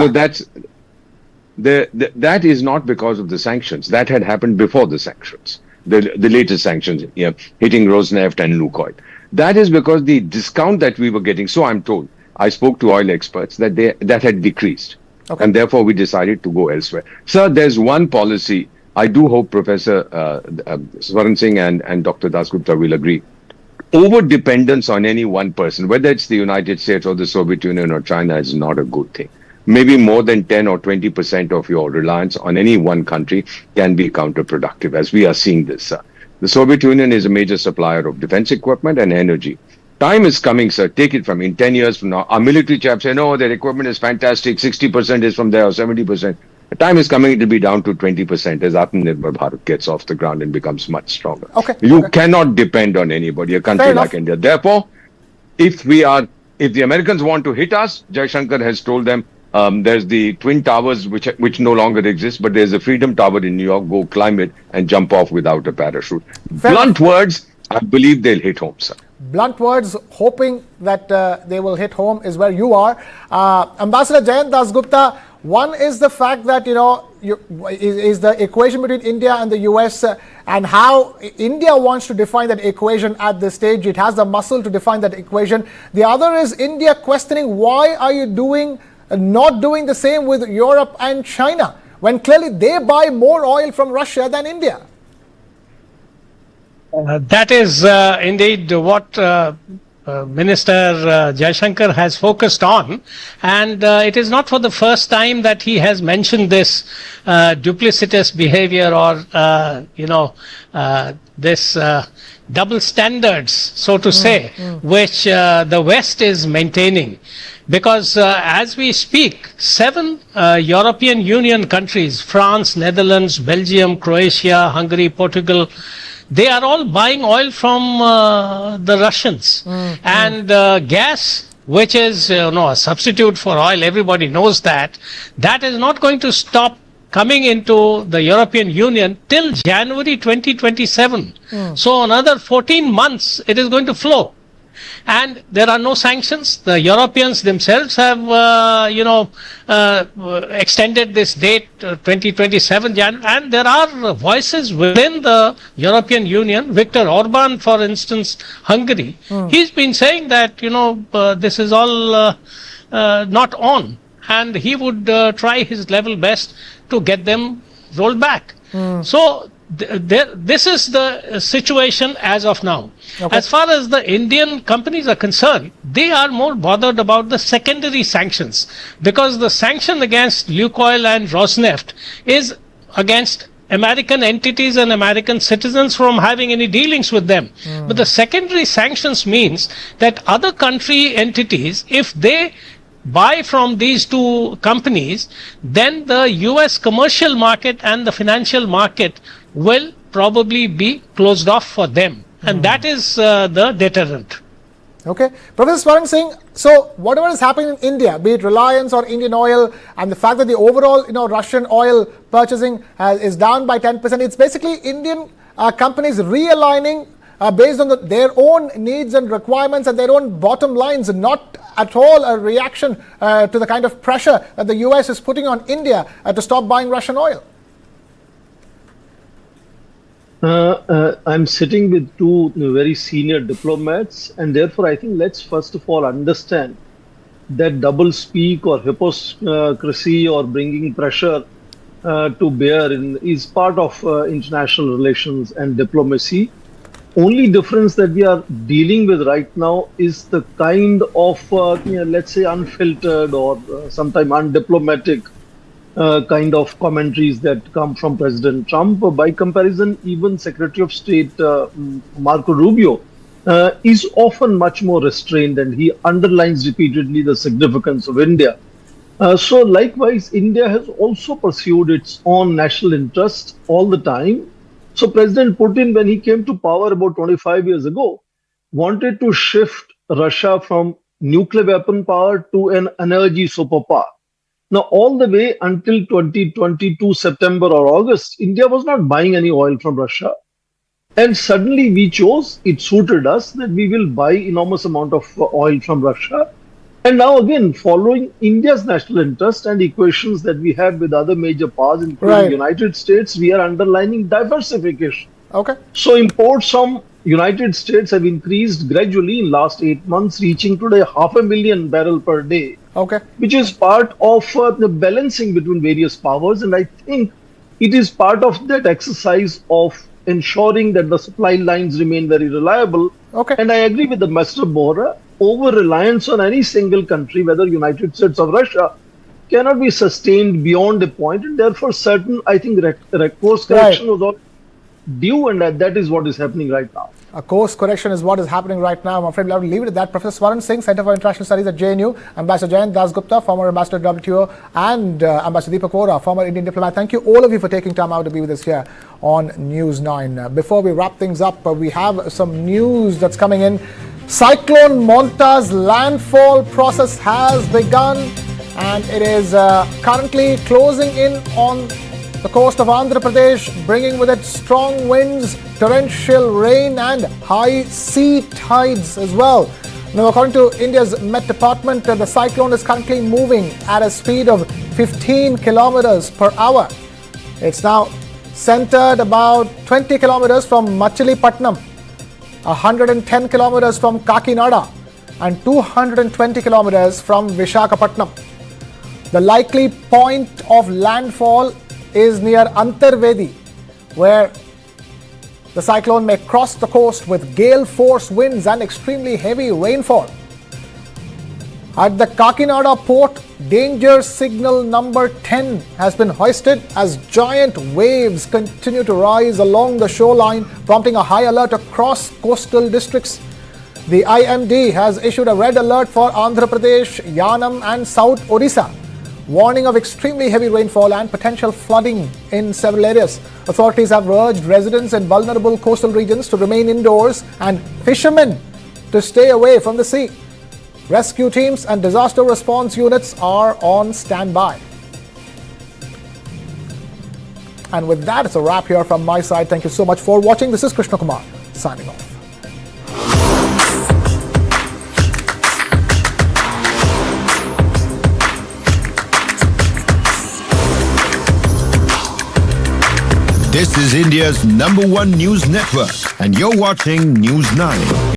No, that is not because of the sanctions. That had happened before the sanctions. The latest sanctions, hitting Rosneft and Lukoil. That is because the discount that we were getting, so I'm told, I spoke to oil experts, that had decreased. Okay. And therefore, we decided to go elsewhere. Sir, there's one policy. I do hope Professor Swaran Singh and Dr. Dasgupta will agree. Over-dependence on any one person, whether it's the United States or the Soviet Union or China, is not a good thing. Maybe more than 10 or 20% of your reliance on any one country can be counterproductive, as we are seeing this, sir. The Soviet Union is a major supplier of defense equipment and energy. Time is coming, sir. Take it from in 10 years from now. Our military chaps say, no, their equipment is fantastic. 60% is from there or 70%. The time is coming, it will be down to 20% as Atmanirbhar Bharat gets off the ground and becomes much stronger. Okay. You cannot depend on anybody, a country like India. Therefore, if the Americans want to hit us, Jaishankar has told them, There's the Twin Towers, which no longer exist, but there's a Freedom Tower in New York. Go climb it and jump off without a parachute. Blunt words, I believe they'll hit home, sir. Blunt words, hoping that they will hit home is where you are. Ambassador Jayant Dasgupta, one is the fact that, is the equation between India and the US and how India wants to define that equation at this stage. It has the muscle to define that equation. The other is India questioning, why are you not doing the same with Europe and China when clearly they buy more oil from Russia than India? That is indeed what Minister Jaishankar has focused on, and it is not for the first time that he has mentioned this duplicitous behavior or this double standards, so to say, which the West is maintaining. Because as we speak, 7 European Union countries, France, Netherlands, Belgium, Croatia, Hungary, Portugal, they are all buying oil from the Russians. And gas, which is a substitute for oil, everybody knows that, that is not going to stop coming into the European Union till January 2027. So another 14 months it is going to flow. And there are no sanctions. The Europeans themselves have, extended this date 2027 Jan. And there are voices within the European Union. Viktor Orban, for instance, Hungary, he's been saying that, this is all not on. And he would try his level best to get them rolled back. So this is the situation as of now. As far as the Indian companies are concerned, they are more bothered about the secondary sanctions, because the sanction against Lukoil and Rosneft is against American entities and American citizens from having any dealings with them. But the secondary sanctions means that other country entities, if they buy from these two companies, then the US commercial market and the financial market will probably be closed off for them. And that is the deterrent. Okay. Professor Swaran Singh, so whatever is happening in India, be it Reliance or Indian Oil, and the fact that the overall Russian oil purchasing is down by 10%, it's basically Indian companies realigning based on their own needs and requirements and their own bottom lines, not at all a reaction to the kind of pressure that the US is putting on India to stop buying Russian oil. I'm sitting with two very senior diplomats, and therefore I think let's first of all understand that double speak or hypocrisy or bringing pressure to bear is part of international relations and diplomacy. Only difference that we are dealing with right now is the kind of, let's say, unfiltered or sometimes undiplomatic kind of commentaries that come from President Trump. By comparison, even Secretary of State Marco Rubio is often much more restrained, and he underlines repeatedly the significance of India. So likewise, India has also pursued its own national interest all the time. So President Putin, when he came to power about 25 years ago, wanted to shift Russia from nuclear weapon power to an energy superpower. Now, all the way until 2022 September or August, India was not buying any oil from Russia. And suddenly we chose, it suited us, that we will buy enormous amount of oil from Russia. And now again, following India's national interest and equations that we have with other major powers, including the United States, we are underlining diversification. Okay. So imports from United States have increased gradually in last 8 months, reaching today 500,000 barrels per day. Okay. Which is part of the balancing between various powers. And I think it is part of that exercise of ensuring that the supply lines remain very reliable. Okay. And I agree with the Master Bora. Over-reliance on any single country, whether United States or Russia, cannot be sustained beyond a point, and therefore certain, I think, course correction was all due, and that is what is happening right now. A course correction is what is happening right now. I'm afraid we'll have to leave it at that. Professor Swaran Singh, Center for International Studies at JNU, Ambassador Jayant Dasgupta, former Ambassador to WTO, and Ambassador Deepak Vora, former Indian diplomat. Thank you, all of you, for taking time out to be with us here on News 9. Before we wrap things up, we have some news that's coming in. Cyclone Monta's landfall process has begun. and it is currently closing in on the coast of Andhra Pradesh, bringing with it strong winds, torrential rain and high sea tides as well. Now, according to India's Met Department, the cyclone is currently moving at a speed of 15 kilometers per hour. It's now centered about 20 kilometers from Machilipatnam, 110 kilometers from Kakinada, and 220 kilometers from Visakhapatnam. The likely point of landfall is near Antarvedi, where the cyclone may cross the coast with gale force winds and extremely heavy rainfall. At the Kakinada port, danger signal number 10 has been hoisted as giant waves continue to rise along the shoreline, prompting a high alert across coastal districts. The IMD has issued a red alert for Andhra Pradesh, Yanam and South Odisha, warning of extremely heavy rainfall and potential flooding in several areas. Authorities have urged residents in vulnerable coastal regions to remain indoors and fishermen to stay away from the sea. Rescue teams and disaster response units are on standby. And with that, it's a wrap here from my side. Thank you so much for watching. This is Krishna Kumar signing off. This is India's #1 news network, and you're watching News 9.